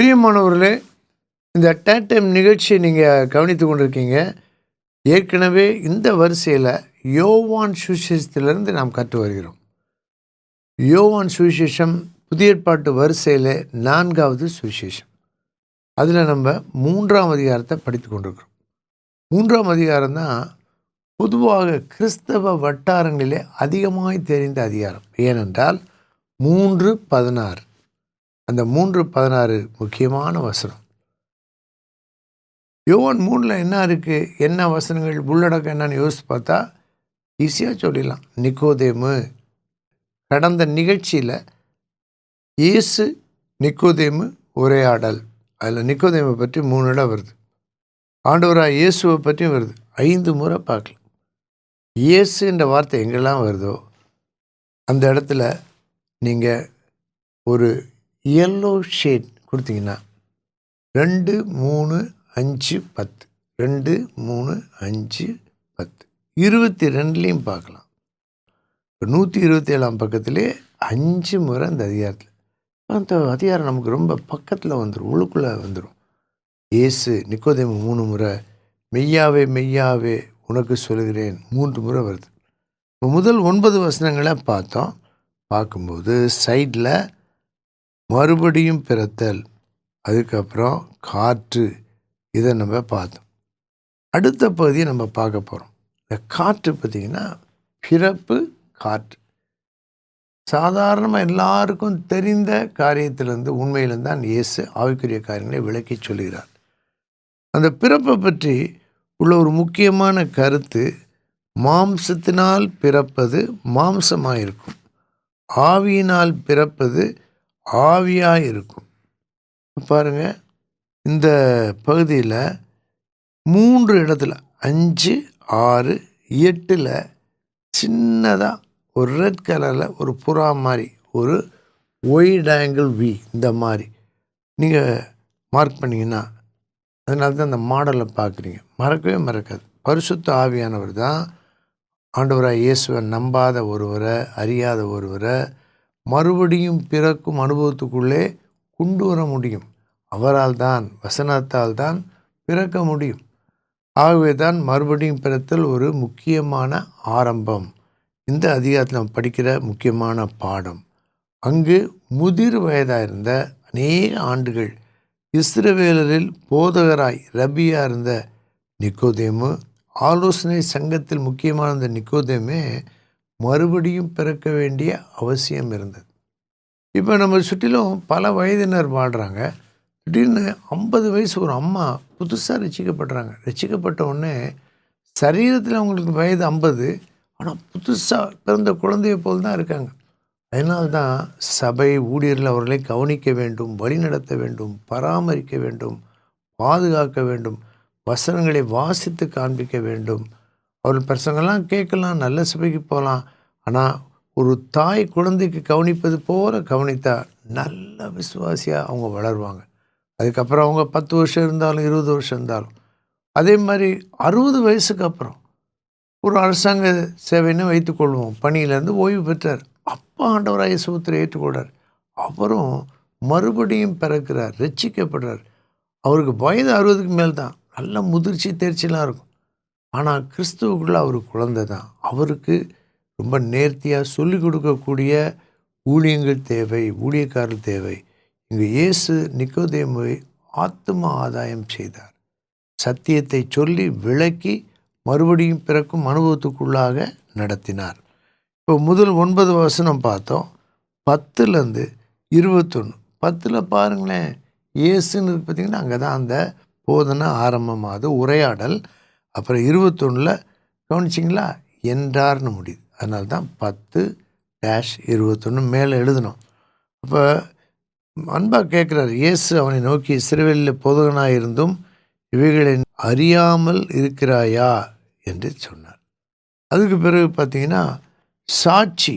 பிரியமானவர்களே, இந்த date time நிகழ்ச்சியை நீங்கள் கவனித்து கொண்டிருக்கீங்க. ஏற்கனவே இந்த வரிசையில் யோவான் சுவிசேஷத்திலிருந்து நாம் கற்று வருகிறோம். யோவான் சுவிசேஷம் புதிய ஏற்பாட்டு வரிசையில் 4வது சுவிசேஷம். அதில் நம்ம 3ஆம் அதிகாரத்தை படித்து கொண்டிருக்கிறோம். 3ஆம் அதிகாரம் தான் பொதுவாக கிறிஸ்தவ வட்டாரங்களிலே அதிகமாய் தெரிந்த அதிகாரம். ஏனென்றால் 3:16, அந்த 3:16 முக்கியமான வசனம். யோவான் 3ல் என்ன இருக்குது, என்ன வசனங்கள் உள்ளடக்கம் என்னன்னு யோசித்து பார்த்தா ஈஸியாக சொல்லிடலாம். நிக்கோதேமு, கடந்த நிகழ்ச்சியில் இயேசு நிக்கோதேமு உரையாடல், அதில் நிக்கோதேமை பற்றி 3 இடம் வருது. ஆண்டவராக இயேசுவை பற்றியும் வருது. 5 முறை பார்க்கலாம். இயேசு என்ற வார்த்தை எங்கெல்லாம் வருதோ அந்த இடத்துல நீங்கள் ஒரு yellow ஷேட் கொடுத்தீங்கன்னா 2, 3, 5, 10, 2, 3, 5, 10, 22லையும் பார்க்கலாம். இப்போ 127ஆம் பக்கத்திலே 5 முறை அந்த அதிகாரத்தில். அந்த அதிகாரம் நமக்கு ரொம்ப பக்கத்தில் வந்துடும், உள்ளுக்குள்ளே வந்துடும். இயேசு நிக்கோதேமு 3 முறை, மெய்யாவே மெய்யாவே உனக்கு சொல்கிறேன் 3 முறை வருது. இப்போ முதல் 9 வசனங்களை பார்க்கும்போது சைடில் மறுபடியும் பிறத்தல், அதுக்கப்புறம் காற்று, இதை நம்ம பார்த்தோம். அடுத்த பகுதியை நம்ம பார்க்க போகிறோம். இந்த காற்று பார்த்திங்கன்னா பிறப்பு, காற்று சாதாரணமாக எல்லாருக்கும் தெரிந்த காரியத்திலிருந்து உண்மையிலிருந்து தான் இயேசு ஆவிக்குரிய காரியங்களை விளக்கி சொல்கிறார். அந்த பிறப்பை பற்றி உள்ள ஒரு முக்கியமான கருத்து, மாம்சத்தினால் பிறப்பது மாம்சமாக இருக்கும், ஆவியினால் பிறப்பது ஆவியாக இருக்கும். பாருங்கள், இந்த பகுதியில் 3 இடத்துல 5, 6, 8ல் சின்னதாக ஒரு ரெட் கலரில் ஒரு புறா மாதிரி, ஒரு ஒயிட் ஆங்கிள் வி, இந்த மாதிரி நீங்கள் மார்க் பண்ணிங்கன்னா அதனால தான் அந்த மாடலை பார்க்குறீங்க. மறக்கவே மறக்காது. பரிசுத்த ஆவியானவர் தான் ஆண்டவராக இயேசுவை நம்பாத ஒருவரை, அறியாத ஒருவரை மறுபடியும் பிறக்கும் அனுபவத்துக்குள்ளே கொண்டு வர முடியும். அவரால் தான், வசனத்தால் தான் பிறக்க முடியும். ஆகவே தான் மறுபடியும் பிறத்தல் ஒரு முக்கியமான ஆரம்பம். இந்த அதிகாரத்தில் நம்ம படிக்கிற முக்கியமான பாடம். அங்கு முதிர் வயதாக இருந்த அநேக ஆண்டுகள் இஸ்ரவேலரில் போதகராய் ரபியாக இருந்த நிக்கோதேமு, ஆலோசனை சங்கத்தில் முக்கியமான இந்த நிக்கோதேமே மறுபடியும் பிறக்க வேண்டிய அவசியம் இருந்தது. இப்போ நம்ம சுற்றிலும் பல வயதினர் வாழ்கிறாங்க. திடீர்னு 50 வயசு ஒரு அம்மா புதுசாக ரட்சிக்கப்படுறாங்க. ரட்சிக்கப்பட்ட உடனே சரீரத்தில் அவங்களுக்கு வயது 50, ஆனால் புதுசாக பிறந்த குழந்தைய போல் தான் இருக்காங்க. அதனால்தான் சபை ஊழியர்கள் அவர்களை கவனிக்க வேண்டும், வழிநடத்த வேண்டும், பராமரிக்க வேண்டும், பாதுகாக்க வேண்டும், வசனங்களை வாசித்து காண்பிக்க வேண்டும். அவர்கள் பிரசங்கெல்லாம் கேட்கலாம், நல்ல சபைக்கு போகலாம். ஆனால் ஒரு தாய் குழந்தைக்கு கவனிப்பது போல கவனித்தா நல்ல விசுவாசியாக அவங்க வளருவாங்க. அதுக்கப்புறம் அவங்க 10 வருஷம் இருந்தாலும் 20 வருஷம் இருந்தாலும். அதே மாதிரி 60 வயசுக்கு அப்புறம் ஒரு அரசாங்க சேவைன்னு வைத்துக்கொள்வோம், பணியிலேருந்து ஓய்வு பெற்றார். அப்பா ஆண்டவராக இயேசுவை ஏற்றுக்கொள்கிறார். அவரும் மறுபடியும் பிறக்கிறார், ரட்சிக்கப்படுறார். அவருக்கு வயது 60க்கு மேல் தான், நல்ல முதிர்ச்சி தேர்ச்சிலாம் இருக்கும். ஆனால் கிறிஸ்துவுக்குள்ளே அவர் குழந்தை தான். அவருக்கு ரொம்ப நேர்த்தியாக சொல்லிக் கொடுக்கக்கூடிய ஊழியங்கள் தேவை, ஊழியக்காரர்கள் தேவை. இங்கு இயேசு நிக்கோதேமுவை ஆத்தும ஆதாயம் செய்தார். சத்தியத்தை சொல்லி விளக்கி மறுபடியும் பிறக்கும் அனுபவத்துக்குள்ளாக நடத்தினார். இப்போ முதல் 9 வசனம் பார்த்தோம். 10லேருந்து 21, 10ல் பாருங்களேன், இயேசுன்னு பார்த்திங்கன்னா அங்கே தான் அந்த போதனை ஆரம்பமாகுது, உரையாடல். அப்புறம் 21ல் கவனிச்சிங்களா, என்றார்னு முடியுது. அதனால தான் 10-21 மேலே எழுதணும். அப்போ அன்பாக கேட்குறாரு இயேசு அவனை நோக்கி, இஸ்ரவேலில் போதகனாக இருந்தும் இவைகளை அறியாமல் இருக்கிறாயா என்று சொன்னார். அதுக்கு பிறகு பார்த்திங்கன்னா சாட்சி.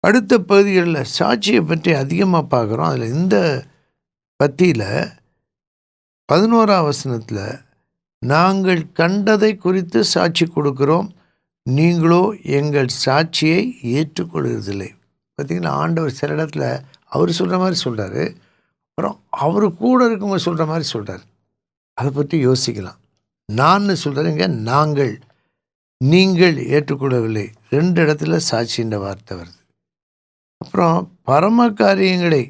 அடுத்த பகுதிகளில் சாட்சியை பற்றி அதிகமாக பார்க்குறோம். அதில் இந்த பத்தியில் 11ஆம் வசனத்தில், நாங்கள் கண்டதை குறித்து சாட்சி கொடுக்கிறோம், நீங்களோ எங்கள் சாட்சியை ஏற்றுக்கொள்கிறதில்லை. பார்த்திங்கன்னா ஆண்டவர் சில இடத்துல அவர் சொல்கிற மாதிரி சொல்கிறாரு, அப்புறம் அவர் கூட இருக்கவங்க சொல்கிற மாதிரி சொல்கிறார். அதை பற்றி யோசிக்கலாம். நான் சொல்கிறேங்க, நாங்கள், நீங்கள் ஏற்றுக்கொள்ளவில்லை, 2 இடத்துல சாட்சின்ற வார்த்தை வருது. அப்புறம் பரம காரியங்களை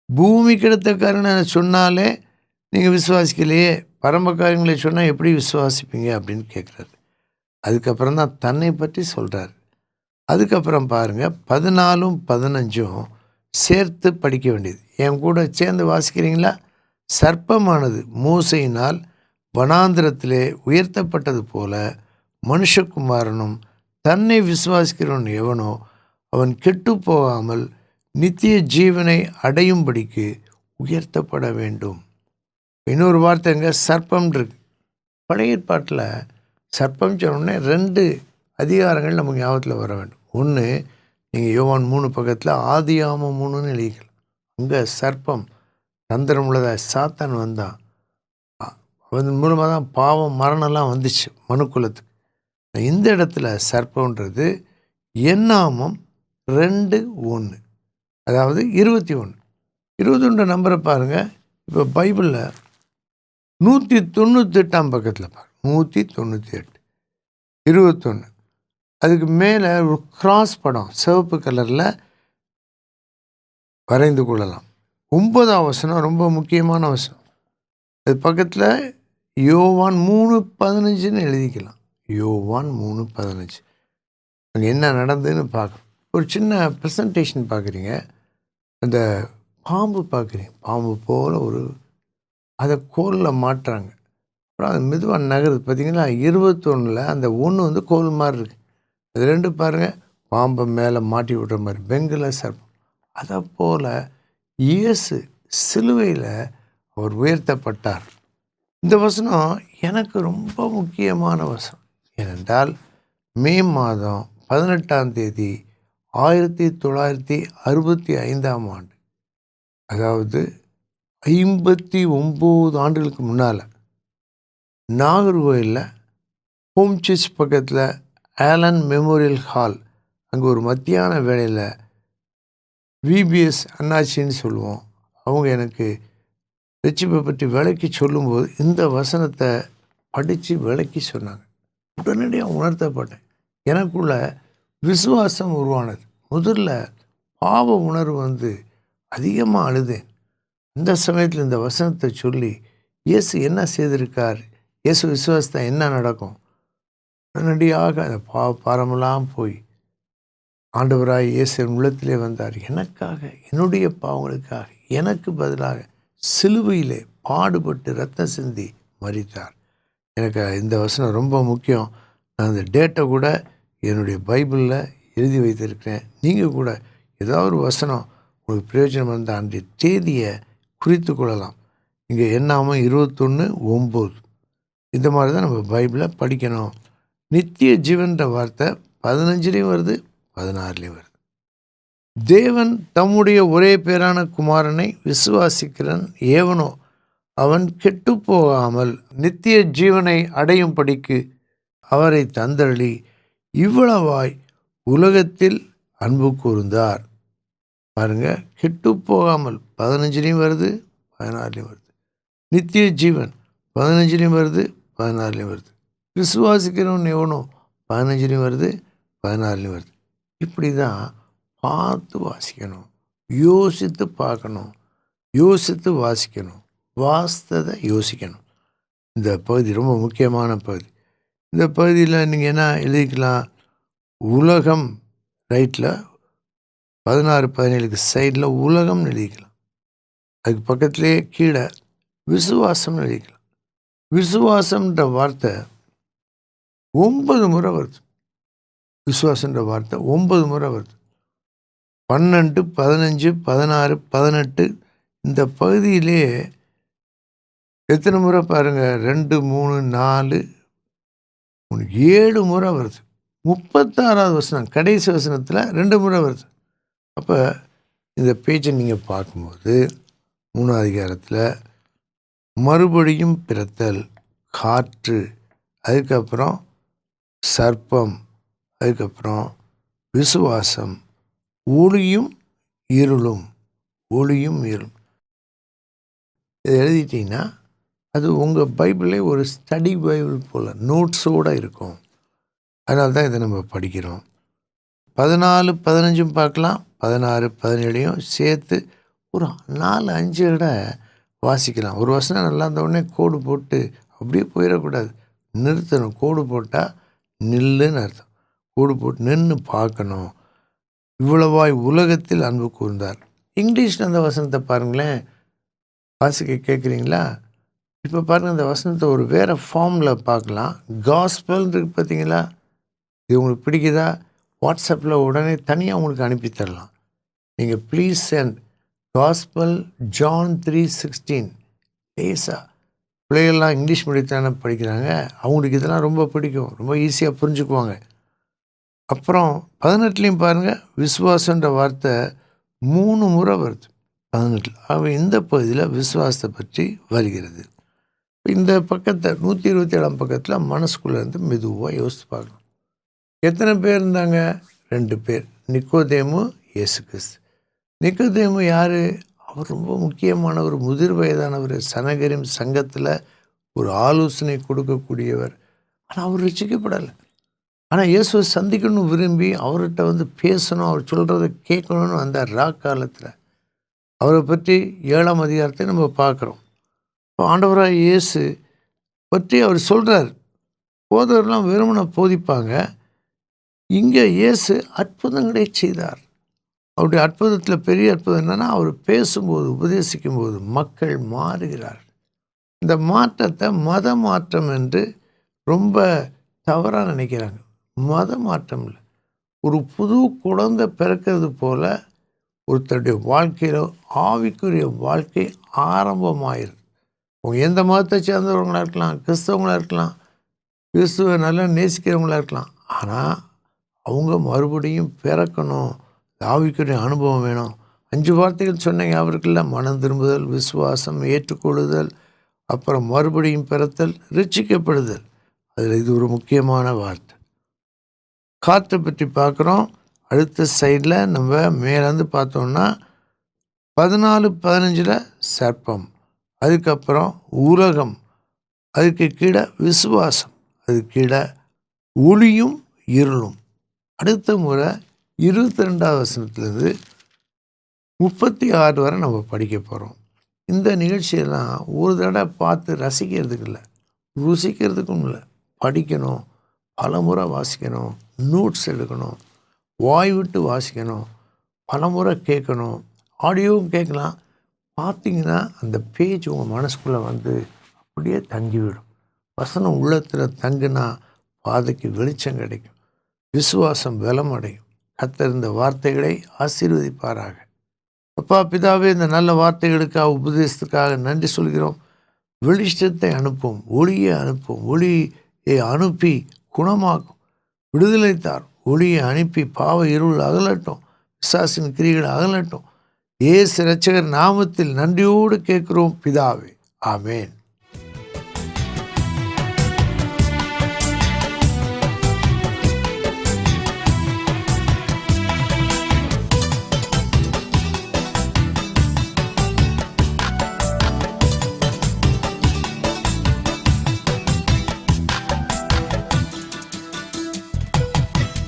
பூமி கிடைத்த காரியங்களை சொன்னாலே நீங்கள் விசுவாசிக்கலையே, பரம காரியங்களை சொன்னால் எப்படி விசுவாசிப்பீங்க அப்படின்னு கேட்குறாரு. அதுக்கப்புறம் தான் தன்னை பற்றி சொல்கிறார். அதுக்கப்புறம் பாருங்கள், 14ம் 15ம் சேர்த்து படிக்க வேண்டியது. என் கூட சேர்ந்து வாசிக்கிறீங்களா? சர்ப்பமானது மோசையினால் வனாந்திரத்திலே உயர்த்தப்பட்டது போல மனுஷகுமாரனும் தன்னை விசுவாசிக்கிறவன் எவனோ அவன் கெட்டு போகாமல் நித்திய ஜீவனை அடையும்படிக்கு உயர்த்தப்பட வேண்டும். இன்னொரு வார்த்தைங்க, சர்ப்பம் இருக்கு. பழைய ஏற்பாட்டில் சர்ப்பம் சொன்னோடனே 2 அதிகாரங்கள் நமக்கு ஞாபகத்தில் வர வேண்டும். ஒன்று, நீங்கள் யோவான் 3 பக்கத்தில் ஆதியாகமம் 3ன்னு எழுதிக்கலாம். அங்கே சர்ப்பம் தந்திரம் உள்ளதாக சாத்தான் வந்தான். அதன் மூலமாக தான் பாவம் மரணம்லாம் வந்துச்சு மனுக்குலத்துக்கு. இந்த இடத்துல சர்ப்பம்ன்றது என்னாமம் 2:1, அதாவது 21. 21 நம்பரை பாருங்கள். இப்போ பைபிளில் 198ஆம் பக்கத்தில் பாருங்கள், 198, 21. அதுக்கு மேலே ஒரு கிராஸ் படம் சிவப்பு கலரில் வரைந்து கொள்ளலாம். 9ஆம் வசனம் ரொம்ப முக்கியமான வசனம். அது பக்கத்தில் யோவான் 3:15ன்னு எழுதிக்கலாம். யோவான் 3:15. அங்கே என்ன நடந்ததுன்னு பார்க்கணும். ஒரு சின்ன ப்ரெசன்டேஷன் பார்க்குறீங்க, அந்த பாம்பு பார்க்குறீங்க, பாம்பு போல் அதை கோலில் மாட்டுறாங்க. அப்புறம் அது மெதுவாக நகருது. பார்த்தீங்கன்னா 21ல் அந்த 1 கோல் மாதிரி இருக்குது. அது 2 பாருங்கள், பாம்பை மேலே மாட்டி விடுற மாதிரி பெங்குல சர்ப்பம். அதை போல் இயேசு சிலுவையில் அவர் உயர்த்தப்பட்டார். இந்த வசனம் எனக்கு ரொம்ப முக்கியமான வசனம். ஏனென்றால் மே மாதம் 18ஆம் தேதி 1965ஆம் ஆண்டு, அதாவது 59 ஆண்டுகளுக்கு முன்னால் நாகர்கோயிலில் ஹோம் சர்ச் பக்கத்தில் ஆலன் மெமோரியல் ஹால், அங்கே ஒரு மத்தியான வேளையில் விபிஎஸ் அண்ணாச்சின்னு சொல்லுவோம், அவங்க எனக்கு ரட்சிப்பை பற்றி விளக்கி சொல்லும்போது இந்த வசனத்தை படித்து விளக்கி சொன்னாங்க. உடனடியாக உணர்த்தப்பட்டேன். எனக்குள்ள விசுவாசம் உருவானது. முதல்ல பாவ உணர்வு அதிகமாக அழுதேன். இந்த சமயத்தில் இந்த வசனத்தை சொல்லி இயேசு என்ன செய்திருக்கார், இயேசு விசுவாசத்தை என்ன நடக்கும், உடனடியாக அந்த பாரமெல்லாம் போய் ஆண்டவராய் இயேசு உள்ளத்திலே வந்தார். எனக்காக, என்னுடைய பாவங்களுக்காக, எனக்கு பதிலாக சிலுவையிலே பாடுபட்டு ரத்தம் சிந்தி மரித்தார். எனக்கு இந்த வசனம் ரொம்ப முக்கியம். நான் அந்த டேட்டை கூட என்னுடைய பைபிளில் எழுதி வைத்திருக்கிறேன். நீங்கள் கூட ஏதாவது ஒரு வசனம் உங்களுக்கு பிரயோஜனம் இருந்தால் அன்றைய தேதியை குறித்து கொள்ளலாம். இங்கே என்னாமல் 21:9 இந்த மாதிரி தான் நம்ம பைபிளை படிக்கணும். நித்திய ஜீவன்ற வார்த்தை 15லேயும் வருது, 16லேயும் வருது. தேவன் தம்முடைய ஒரே பேரான குமாரனை விசுவாசிக்கிறன் ஏவனோ அவன் கெட்டு போகாமல் நித்திய ஜீவனை அடையும்படிக்கு அவரை தந்தருளி இவ்வளவாய் உலகத்தில் அன்பு கூர்ந்தார். பாருங்க, கெட்டு போகாமல் 15லேயும் வருது, 16லேயும் வருது. நித்திய ஜீவன் 15லேயும் வருது, 16லேயும் வருது. விசுவாசிக்கிறவன் எவனோ 15லேயும் வருது, 16லேயும் வருது. இப்படி தான் பார்த்து வாசிக்கணும், யோசித்து பார்க்கணும், யோசித்து வாசிக்கணும், வாஸ்ததை யோசிக்கணும். இந்த பகுதி ரொம்ப முக்கியமான பகுதி. இந்த பகுதியில் நீங்கள் என்ன எழுதிக்கலாம், உலகம் ரைட்டில் 16-17க்கு சைடில் உலகம்னு எழுதிக்கலாம். அதுக்கு பக்கத்துலேயே கீழே விசுவாசம்னு எழுதிக்கலாம். விசுவாசம்ன்ற வார்த்தை 9 முறை வருது. விசுவாசன்ற வார்த்தை 9 முறை வருது. 12, 15, 16, 18 இந்த பகுதியிலே எத்தனை முறை பாருங்கள், 2, 3, 4, 7 முறை வருது. 36வது வசனம் கடைசி வசனத்தில் 2 முறை வருது. அப்போ இந்த பேஜை நீங்கள் பார்க்கும்போது 3ஆம் அதிகாரத்தில் மறுபடியும் பிறத்தல், காற்று, அதுக்கப்புறம் சர்ப்பம், அதுக்கப்புறம் விசுவாசம், ஒளியும் இருளும், ஒளியும் இருளும். இதை எழுதிட்டிங்கன்னா அது உங்கள் பைபிளே ஒரு ஸ்டடி பைபிள் போல் நோட்ஸோடு இருக்கும். அதனால தான் இதை நம்ம படிக்கிறோம். 14, 15 பார்க்கலாம். 16, 17 சேர்த்து ஒரு 4, 5 வாசிக்கலாம். ஒரு வசனம் நல்லா இருந்த உடனே கோடு போட்டு அப்படியே போயிடக்கூடாது. நிறுத்தணும். கோடு போட்டால் நில்லுன்னு அர்த்தம். கோடு போட்டு நின்று பார்க்கணும். இவ்வளவாய் உலகத்தில் அன்பு கூர்ந்தார். இங்கிலீஷில் அந்த வசனத்தை பாருங்களேன். வாசிக்க கேட்குறீங்களா? இப்போ பாருங்கள், அந்த வசனத்தை ஒரு வேறு ஃபார்மில் பார்க்கலாம். காஸ்பல் இருக்குது பார்த்தீங்களா? இது உங்களுக்கு பிடிக்குதா? வாட்ஸ்அப்பில் உடனே தனியாக உங்களுக்கு அனுப்பி தரலாம். நீங்கள் ப்ளீஸ் சென்ட் காஸ்பல் ஜான் 3:16. லேசா பிள்ளைகள்லாம் இங்கிலீஷ் மீடியத்தான படிக்கிறாங்க. அவங்களுக்கு இதெல்லாம் ரொம்ப பிடிக்கும். ரொம்ப ஈஸியாக புரிஞ்சுக்குவாங்க. அப்புறம் 18லையும் பாருங்கள், விசுவாசன்ற வார்த்தை 3 முறை வருது 18. அவன் இந்த பகுதியில் விசுவாசத்தை பற்றி வருகிறது. இந்த பக்கத்தை 127ஆம் பக்கத்தில் மனசுக்குள்ளேருந்து மெதுவாக யோசித்து பார்க்கணும். எத்தனை பேர் இருந்தாங்க? 2 பேர். நிக்கோதேமு, இயேசு கிறிஸ்து. நிக்கோதேமு யார்? அவர் ரொம்ப முக்கியமான ஒரு முதிர் வயதானவர். சனகரிம் சங்கத்தில் ஒரு ஆலோசனை கொடுக்கக்கூடியவர். ஆனால் அவர் ரட்சிக்கப்படலை. ஆனால் இயேசுவை சந்திக்கணும்னு விரும்பி அவர்கிட்ட பேசணும், அவர் சொல்கிறத கேட்கணும்னு அந்த காலத்தில் அவரை பற்றி 7ஆம் அதிகாரத்தை நம்ம பார்க்குறோம். இப்போ ஆண்டவராக இயேசு பற்றி அவர் சொல்கிறார். போதவரெலாம் வெறுமனை போதிப்பாங்க. இங்கே இயேசு அற்புதங்களை செய்தார். அவருடைய அற்புதத்தில் பெரிய அற்புதம் என்னென்னா, அவர் பேசும்போது உபதேசிக்கும்போது மக்கள் மாறுகிறார். இந்த மாற்றத்தை மத மாற்றம் என்று ரொம்ப தவறாக நினைக்கிறாங்க. மத மாற்றம் இல்லை, ஒரு புது குழந்தை பிறக்கிறது போல் ஒருத்தருடைய வாழ்க்கையில் ஆவிக்குரிய வாழ்க்கை ஆரம்பமாயிருது. அவங்க எந்த மதத்தை சேர்ந்தவங்களாக இருக்கலாம், கிறிஸ்தவங்களாக இருக்கலாம், கிறிஸ்துவை நல்லா நேசிக்கிறவங்களாக இருக்கலாம். ஆனால் அவங்க மறுபடியும் பிறக்கணும். ஆவிக்குரிய அனுபவம் வேணும். 5 வார்த்தைகள் சொன்னீங்க அவருக்குள்ள: மனம் திரும்புதல், விசுவாசம், ஏற்றுக்கொள்ளுதல், அப்புறம் மறுபடியும் பிறத்தல், ரட்சிக்கப்படுதல். அதில் இது ஒரு முக்கியமான வார்த்தை. காற்றை பற்றி பார்க்குறோம். அடுத்த சைடில் நம்ம மேலேருந்து பார்த்தோம்னா 14, 15 சர்ப்பம், அதுக்கப்புறம் உலகம், அதுக்கு கீழே விசுவாசம், அதுக்கு கீழே ஒளியும் இருளும். அடுத்த முறை 22ஆம் வசனத்துலேருந்து 36 வரை நம்ம படிக்க போகிறோம். இந்த நிகழ்ச்சியெல்லாம் ஒரு தடவை பார்த்து ரசிக்கிறதுக்கு இல்லை, ருசிக்கிறதுக்கும் இல்லை. படிக்கணும், பலமுறை வாசிக்கணும், நோட்ஸ் எடுக்கணும், வாய் விட்டு வாசிக்கணும், பலமுறை கேட்கணும். ஆடியோவும் கேட்கலாம். பார்த்தீங்கன்னா அந்த பேஜ் உங்கள் மனசுக்குள்ளே அப்படியே தங்கிவிடும். வசனம் உள்ளத்தில் தங்குனா பாதைக்கு வெளிச்சம் கிடைக்கும், விசுவாசம் பலம் அடையும். கர்த்தர் இந்த வார்த்தைகளை ஆசீர்வதிப்பாராக. அப்பா பிதாவே, இந்த நல்ல வார்த்தைகளுக்காக, உபதேசத்துக்காக நன்றி சொல்கிறோம். வெளிச்சத்தை அனுப்பும், ஒளியை அனுப்பும், ஒளியை அனுப்பி குணமாக்கும், விடுதலை தார். ஒளியை அனுப்பி பாவ இருள் அகலட்டும், பிசாசின் கிரிகள் அகலட்டும். இயேசு இரட்சகர் நாமத்தில் நன்றியோடு கேட்கிறோம் பிதாவே, ஆமேன்.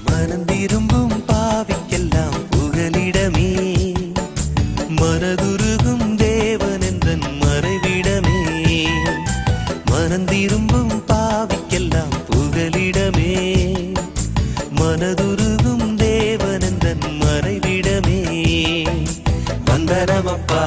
மனந்திரும்பும் பாவிக்கெல்லாம் புகலிடமே, மனதுருகும் தேவனென்றன் மறைவிடமே. மனந்திரும்பும் பாவிக்கெல்லாம் புகலிடமே, மனதுருகும் தேவனென்றன் மறைவிடமே. வந்தனமப்பா